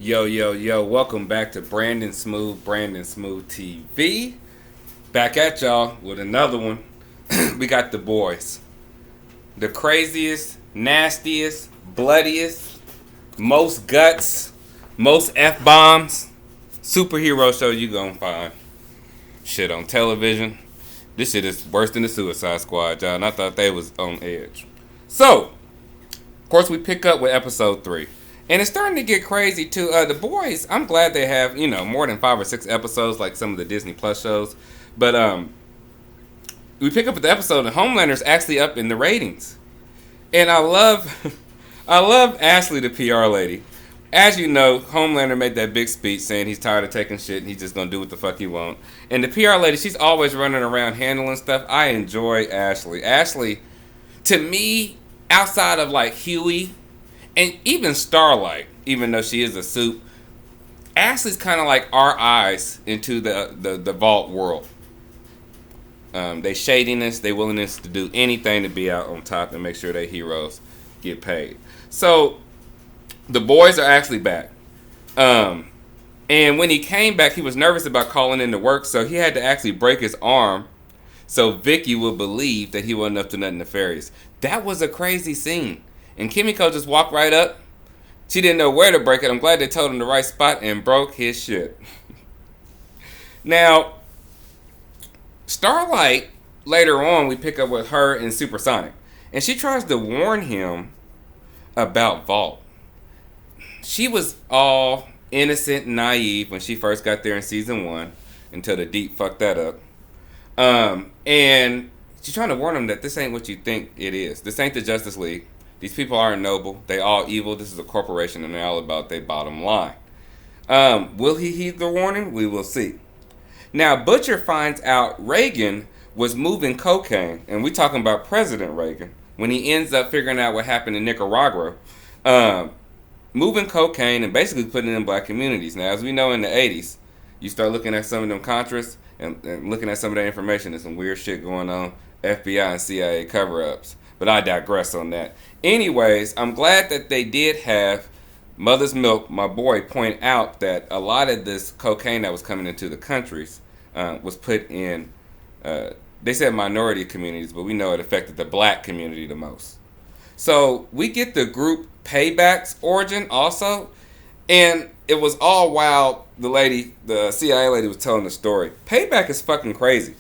Yo, yo, yo, welcome back to Brandon Smooth TV. Back at y'all with another one. We got the boys. The craziest, nastiest, bloodiest, most guts, most F-bombs superhero show you gonna find. Shit on television. This shit is worse than the Suicide Squad, y'all, and I thought they was on edge. So, of course, we pick up with episode 3. And it's starting to get crazy too. The boys, I'm glad they have, more than 5 or 6 episodes like some of the Disney Plus shows. But we pick up with the episode and Homelander's actually up in the ratings. And I love I love Ashley, the PR lady. As you know, Homelander made that big speech saying he's tired of taking shit and he's just gonna do what the fuck he want. And the PR lady, she's always running around handling stuff. I enjoy Ashley. Ashley, to me, outside of like Huey and even Starlight, even though she is a soup, Ashley's kind of like our eyes into the Vault world. They shadiness, they willingness to do anything to be out on top and make sure their heroes get paid. So the boys are actually back. And when he came back, he was nervous about calling in to work, so he had to actually break his arm so Vicky would believe that he wasn't up to nothing nefarious. That was a crazy scene. And Kimiko just walked right up. She didn't know where to break it. I'm glad they told him the right spot and broke his shit. Now, Starlight, later on, we pick up with her in Supersonic. And she tries to warn him about Vault. She was all innocent and naive when she first got there in season 1 until the Deep fucked that up. And she's trying to warn him that this ain't what you think it is. This ain't the Justice League. These people aren't noble. They all evil. This is a corporation and they're all about their bottom line. Will he heed the warning? We will see. Now, Butcher finds out Reagan was moving cocaine, and we talking about President Reagan, when he ends up figuring out what happened in Nicaragua, moving cocaine and basically putting it in black communities. Now, as we know in the 80s, you start looking at some of them Contras and looking at some of that information, there's some weird shit going on, FBI and CIA cover-ups. But I digress on that. Anyways, I'm glad that they did have Mother's Milk, my boy, point out that a lot of this cocaine that was coming into the countries was put in, they said minority communities, but we know it affected the black community the most. So we get the group Payback's origin also. And it was all while the CIA lady was telling the story. Payback is fucking crazy.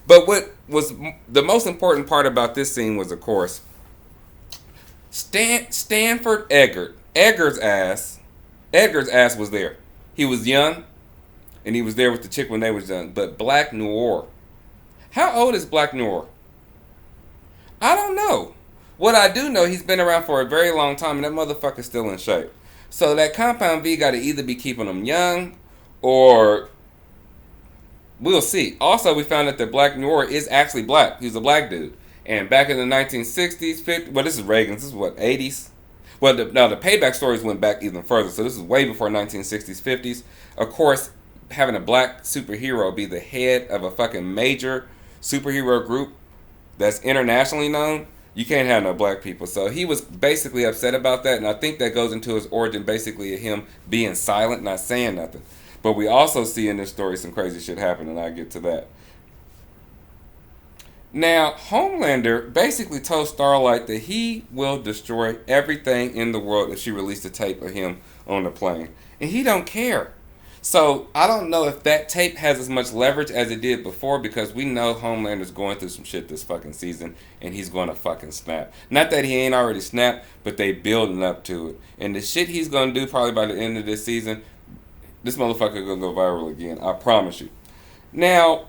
But what was the most important part about this scene was, of course, Stanford Eggert. Edgar's ass was there. He was young, and he was there with the chick when they was young. But Black Noir. How old is Black Noir? I don't know. What I do know, he's been around for a very long time, and that motherfucker's still in shape. So that Compound V got to either be keeping him young, or we'll see. Also, we found out that Black Noir is actually black. He's a black dude. And back in the 1960s, 50s, well, this is Reagan's. This is what, 80s? Well, now the Payback stories went back even further. So this is way before 1960s, 50s. Of course, having a black superhero be the head of a fucking major superhero group that's internationally known, you can't have no black people. So he was basically upset about that. And I think that goes into his origin basically of him being silent, not saying nothing. But we also see in this story some crazy shit happen, and I'll get to that. Now, Homelander basically told Starlight that he will destroy everything in the world if she released a tape of him on the plane. And he don't care. So, I don't know if that tape has as much leverage as it did before, because we know Homelander's going through some shit this fucking season, and he's going to fucking snap. Not that he ain't already snapped, but they building up to it. And the shit he's going to do probably by the end of this season, this motherfucker gonna go viral again. I promise you. Now,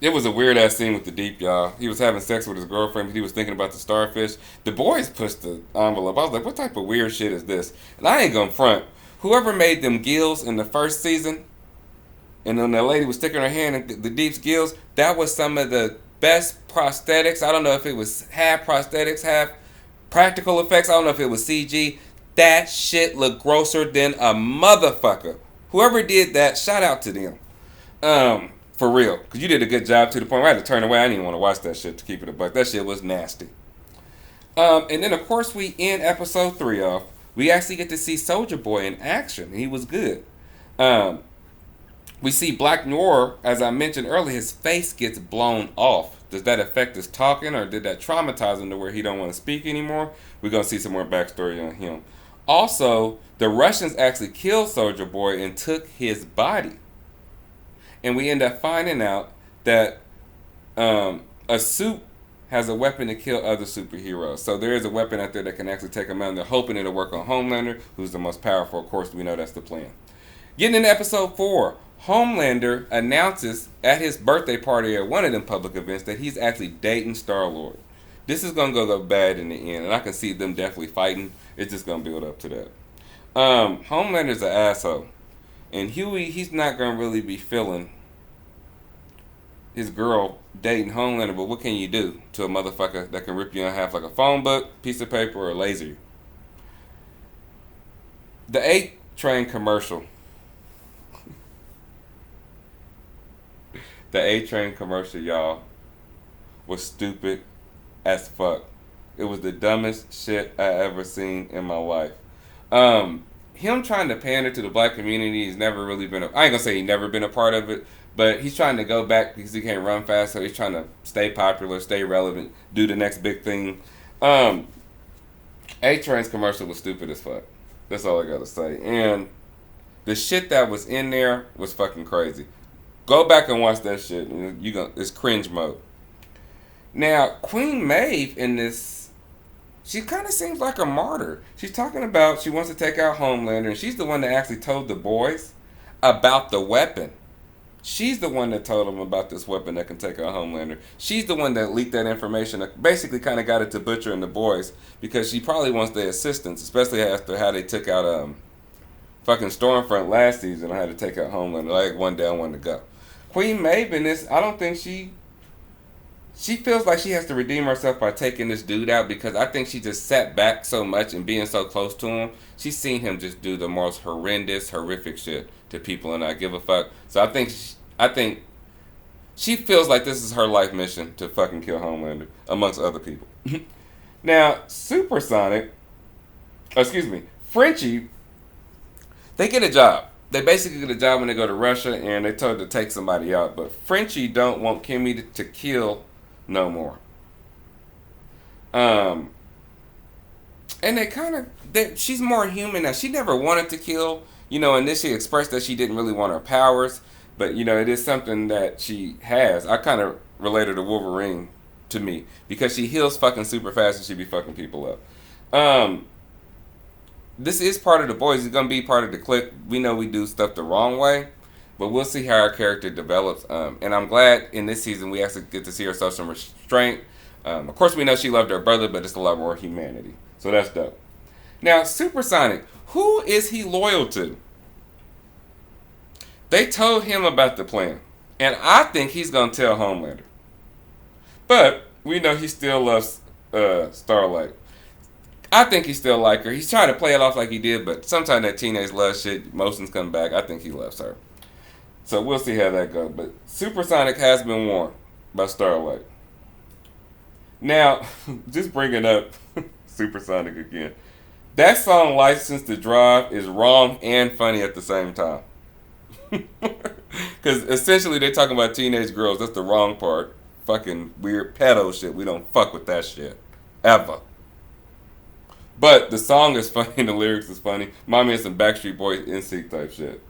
it was a weird ass scene with the Deep, y'all. He was having sex with his girlfriend, but he was thinking about the starfish. The boys pushed the envelope. I was like, what type of weird shit is this? And I ain't gonna front. Whoever made them gills in the first season, and then the lady was sticking her hand in the Deep's gills, that was some of the best prosthetics. I don't know if it was half prosthetics, half practical effects. I don't know if it was CG. That shit looked grosser than a motherfucker. Whoever did that, shout out to them. For real. Because you did a good job to the point where I had to turn away. I didn't even want to watch that shit, to keep it a buck. That shit was nasty. And then, of course, we end episode 3 off We actually get to see Soldier Boy in action. He was good. Um, we see Black Noir, as I mentioned earlier, his face gets blown off. Does that affect his talking, or did that traumatize him to where he don't want to speak anymore? We're going to see some more backstory on him. Also, the Russians actually killed Soldier Boy and took his body. And we end up finding out that a suit has a weapon to kill other superheroes. So there is a weapon out there that can actually take them out. And they're hoping it'll work on Homelander, who's the most powerful. Of course, we know that's the plan. Getting into episode 4, Homelander announces at his birthday party at one of them public events that he's actually dating Star-Lord. This is going to go bad in the end, and I can see them definitely fighting. It's just going to build up to that. Homelander's an asshole. And Huey, he's not going to really be feeling his girl dating Homelander, but what can you do to a motherfucker that can rip you in half like a phone book, piece of paper, or laser you? The 8 train commercial. The 8 train commercial, y'all, was stupid as fuck. It was the dumbest shit I ever seen in my life. Him trying to pander to the black community, he's never really been I ain't gonna say he never been a part of it, but he's trying to go back because he can't run fast, so he's trying to stay popular, stay relevant, do the next big thing. 8 Train's commercial was stupid as fuck. That's all I gotta say. And the shit that was in there was fucking crazy. Go back and watch that shit. It's cringe mode. Now, Queen Maeve in this, she kind of seems like a martyr. She's talking about she wants to take out Homelander, and she's the one that actually told the boys about the weapon. She's the one that told them about this weapon that can take out Homelander. She's the one that leaked that information, that basically kind of got it to Butcher and the boys, because she probably wants their assistance, especially after how they took out fucking Stormfront last season. I had to take out Homelander, like one down, one to go. Queen Maeve in this, I don't think she feels like she has to redeem herself by taking this dude out, because I think she just sat back so much and being so close to him. She's seen him just do the most horrendous, horrific shit to people and not give a fuck. So I think she feels like this is her life mission to fucking kill Homelander, amongst other people. Now, Frenchie, they get a job. They basically get a job when they go to Russia, and they told to take somebody out. But Frenchie don't want Kimmy to kill no more. And she's more human now. She never wanted to kill, and this she expressed that she didn't really want her powers. But, it is something that she has. I kind of relate her to Wolverine to me, because she heals fucking super fast and she be fucking people up. This is part of the boys. It's going to be part of the clique. We know we do stuff the wrong way, but we'll see how our character develops. And I'm glad in this season we actually get to see her show some restraint. Of course, we know she loved her brother, but it's a lot more humanity. So that's dope. Now, Supersonic, who is he loyal to? They told him about the plan, and I think he's going to tell Homelander. But we know he still loves Starlight. I think he still like her. He's trying to play it off like he did, but sometimes that teenage love shit, emotions come back. I think he loves her. So we'll see how that goes. But Supersonic has been warned by Starlight. Now, just bringing up Supersonic again. That song, License to Drive, is wrong and funny at the same time. Because essentially they're talking about teenage girls. That's the wrong part. Fucking weird pedo shit. We don't fuck with that shit. Ever. But the song is funny and the lyrics is funny. Remind me of some Backstreet Boys NSYNC type shit.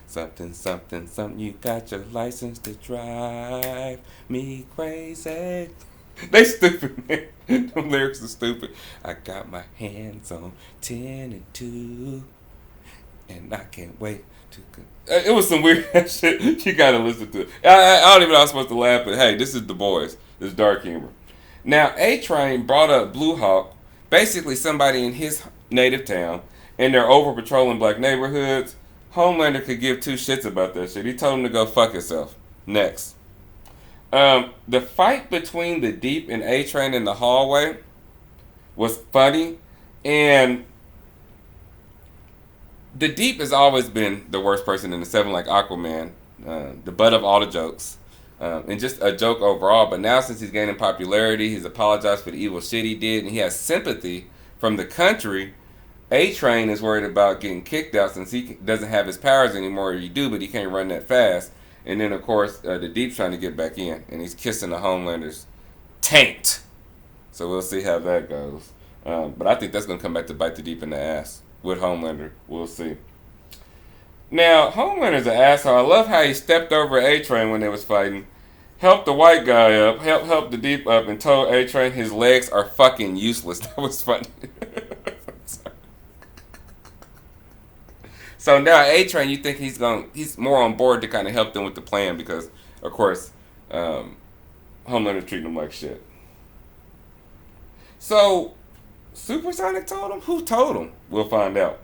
Something, something, something. You got your license to drive me crazy. They stupid, man. The lyrics are stupid. I got my hands on 10 and 2. And I can't wait to... It was some weird shit. You gotta listen to it. I don't even know how I'm supposed to laugh, but hey, this is the boys. This is dark humor. Now, A-Train brought up Blue Hawk, basically somebody in his native town, and they're over patrolling black neighborhoods. Homelander could give two shits about that shit. He told him to go fuck himself. Next. The fight between the Deep and A-Train in the hallway was funny, and the Deep has always been the worst person in the Seven, like Aquaman, the butt of all the jokes, and just a joke overall. But now, since he's gaining popularity, he's apologized for the evil shit he did, and he has sympathy from the country. A-Train is worried about getting kicked out since he doesn't have his powers anymore. Or you do, but he can't run that fast. And then, of course, the Deep's trying to get back in, and he's kissing the Homelander's taint. So we'll see how that goes. But I think that's going to come back to bite the Deep in the ass with Homelander. We'll see. Now, Homelander's an asshole. I love how he stepped over A-Train when they was fighting. Helped the white guy up, helped the Deep up, and told A-Train his legs are fucking useless. That was funny. So now A-Train, you think he's more on board to kind of help them with the plan because, of course, Homelander's treating him like shit. So, Supersonic told him? Who told him? We'll find out.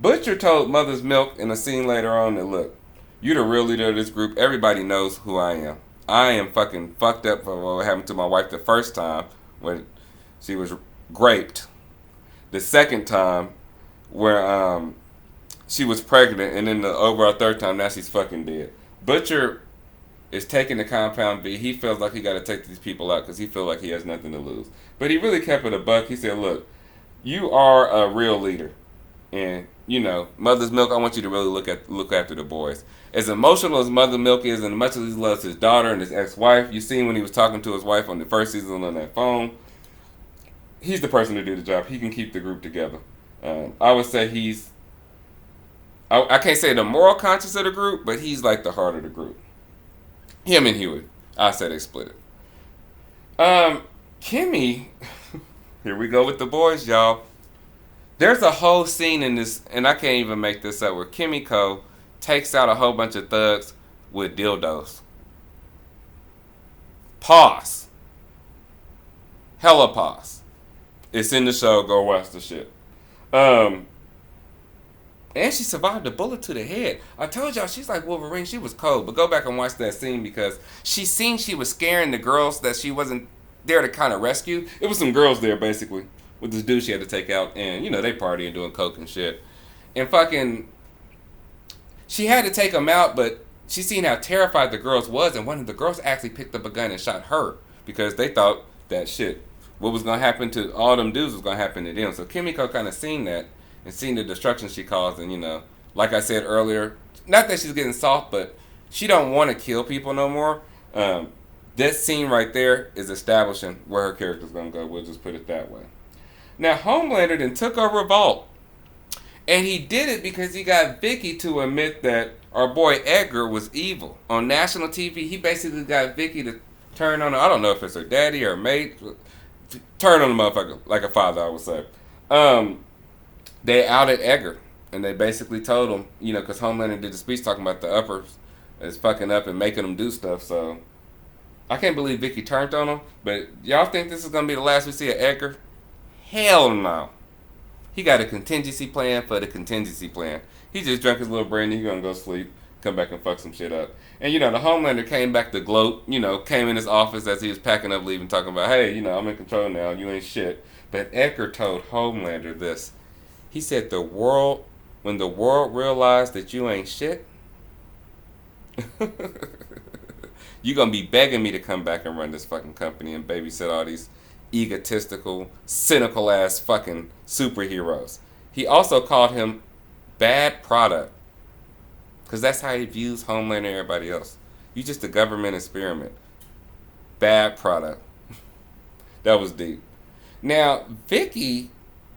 Butcher told Mother's Milk in a scene later on that, look, you're the real leader of this group. Everybody knows who I am. I am fucking fucked up for what happened to my wife the first time when she was raped. The second time where she was pregnant, and then the over a third time, now she's fucking dead. Butcher is taking the Compound V. He feels like he got to take these people out because he feels like he has nothing to lose. But he really kept it a buck. He said, look, you are a real leader. And, you know, Mother's Milk, I want you to really look after the boys. As emotional as Mother Milk is, and as much as he loves his daughter and his ex-wife, you seen when he was talking to his wife on the first season on that phone, he's the person to do the job. He can keep the group together. I would say he's, I can't say the moral conscience of the group, but he's like the heart of the group. Him and Huey. I said they split it. Kimmy, here we go with the boys, y'all. There's a whole scene in this, and I can't even make this up, where Kimiko takes out a whole bunch of thugs with dildos. Pause. Hella pause. It's in the show. Go watch the shit. And she survived a bullet to the head. I told y'all, she's like Wolverine. She was cold. But go back and watch that scene because she was scaring the girls that she wasn't there to kind of rescue. It was some girls there, basically, with this dude she had to take out. And, you know, they partying, doing coke and shit. And fucking, she had to take them out, but she seen how terrified the girls was. And one of the girls actually picked up a gun and shot her because they thought that shit, what was going to happen to all them dudes was going to happen to them. So Kimiko kind of seen that. And seeing the destruction she caused, and, you know, like I said earlier, not that she's getting soft, but she don't want to kill people no more. That scene right there is establishing where her character's going to go. We'll just put it that way. Now, Homelander then took over Revolt. And he did it because he got Vicky to admit that our boy Edgar was evil. On national TV, he basically got Vicky to turn on her. I don't know if it's her daddy or mate. Turn on the motherfucker like a father, I would say. They outed Edgar, and they basically told him, you know, because Homelander did the speech talking about the uppers is fucking up and making them do stuff, so I can't believe Vicky turned on him, but y'all think this is going to be the last we see of Edgar? Hell no. He got a contingency plan for the contingency plan. He just drank his little brandy, he's going to go sleep, come back and fuck some shit up. And, you know, the Homelander came back to gloat, you know, came in his office as he was packing up, leaving, talking about, hey, you know, I'm in control now, you ain't shit. But Edgar told Homelander this. He said, when the world realized that you ain't shit, you're going to be begging me to come back and run this fucking company and babysit all these egotistical, cynical ass fucking superheroes. He also called him bad product. Because that's how he views Homeland and everybody else. You just a government experiment. Bad product. That was deep. Now, Vicky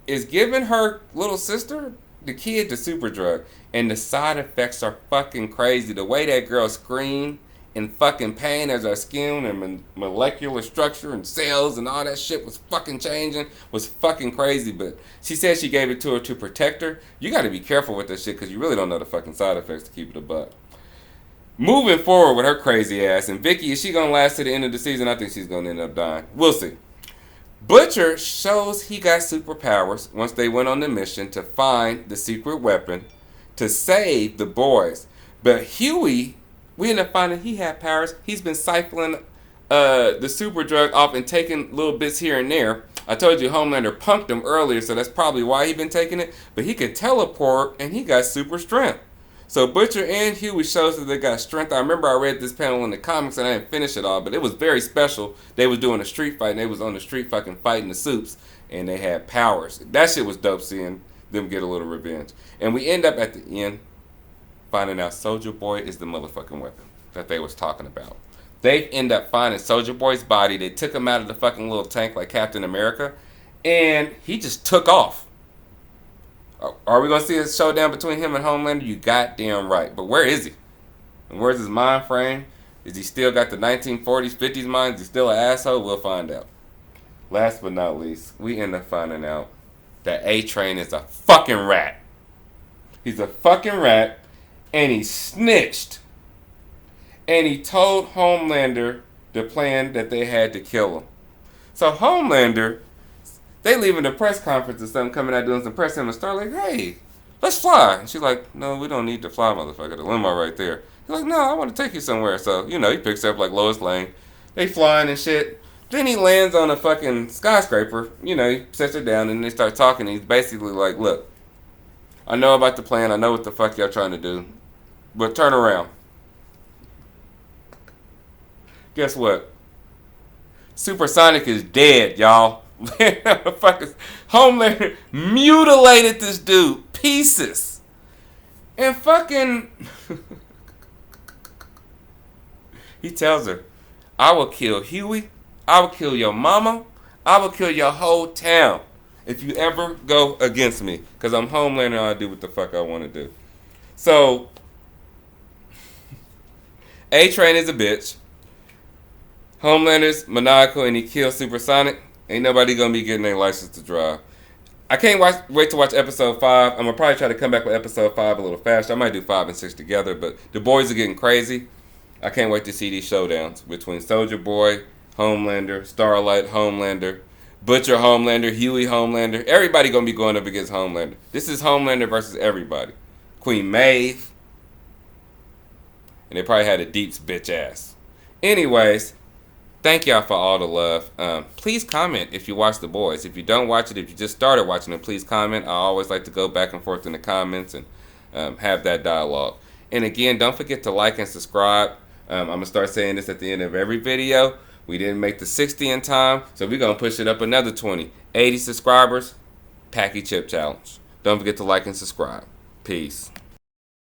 is giving her little sister, the kid, the super drug. And the side effects are fucking crazy. The way that girl screamed in fucking pain as her skin and molecular structure and cells and all that shit was fucking changing was fucking crazy. But she said she gave it to her to protect her. You got to be careful with this shit because you really don't know the fucking side effects to keep it a buck. Moving forward with her crazy ass. And Vicky, is she going to last to the end of the season? I think she's going to end up dying. We'll see. Butcher shows he got superpowers once they went on the mission to find the secret weapon to save the boys. But Huey, we ended up finding he had powers. He's been siphoning the super drug off and taking little bits here and there. I told you Homelander punked him earlier, so that's probably why he's been taking it. But he could teleport, and he got super strength. So Butcher and Huey shows that they got strength. I remember I read this panel in the comics, and I didn't finish it all, but it was very special. They was doing a street fight, and they was on the street fucking fighting the supes, and they had powers. That shit was dope seeing them get a little revenge. And we end up at the end finding out Soldier Boy is the motherfucking weapon that they was talking about. They end up finding Soldier Boy's body. They took him out of the fucking little tank like Captain America, and he just took off. Are we going to see a showdown between him and Homelander? You goddamn right. But where is he? And where's his mind frame? Is he still got the 1940s, 50s mind? Is he still an asshole? We'll find out. Last but not least, we end up finding out that A-Train is a fucking rat. He's a fucking rat, and he snitched. And he told Homelander the plan that they had to kill him. So Homelander, they leaving the press conference or something, coming out doing some press, and start like, hey, let's fly. And she's like, no, we don't need to fly, motherfucker. The limo right there. He's like, no, I want to take you somewhere. So, you know, he picks up like Lois Lane. They flying and shit. Then he lands on a fucking skyscraper. You know, he sets her down and they start talking. And he's basically like, look, I know about the plan. I know what the fuck y'all trying to do. But turn around. Guess what? Supersonic is dead, y'all. Homelander mutilated this dude. Pieces. And fucking... he tells her, I will kill Huey. I will kill your mama. I will kill your whole town if you ever go against me. Because I'm Homelander and I do what the fuck I want to do. So, A-Train is a bitch. Homelander's maniacal and he kills Supersonic. Ain't nobody going to be getting their license to drive. I can't wait to watch episode 5. I'm going to probably try to come back with episode 5 a little faster. I might do 5 and 6 together, but the boys are getting crazy. I can't wait to see these showdowns between Soldier Boy, Homelander, Starlight, Homelander, Butcher, Homelander, Huey, Homelander. Everybody going to be going up against Homelander. This is Homelander versus everybody. Queen Maeve. And they probably had a Deep's bitch ass. Anyways, thank y'all for all the love. Please comment if you watch The Boys. If you don't watch it, if you just started watching it, please comment. I always like to go back and forth in the comments and have that dialogue. And again, don't forget to like and subscribe. I'm going to start saying this at the end of every video. We didn't make the 60 in time, so we're going to push it up another 20. 80 subscribers, Packy Chip Challenge. Don't forget to like and subscribe. Peace.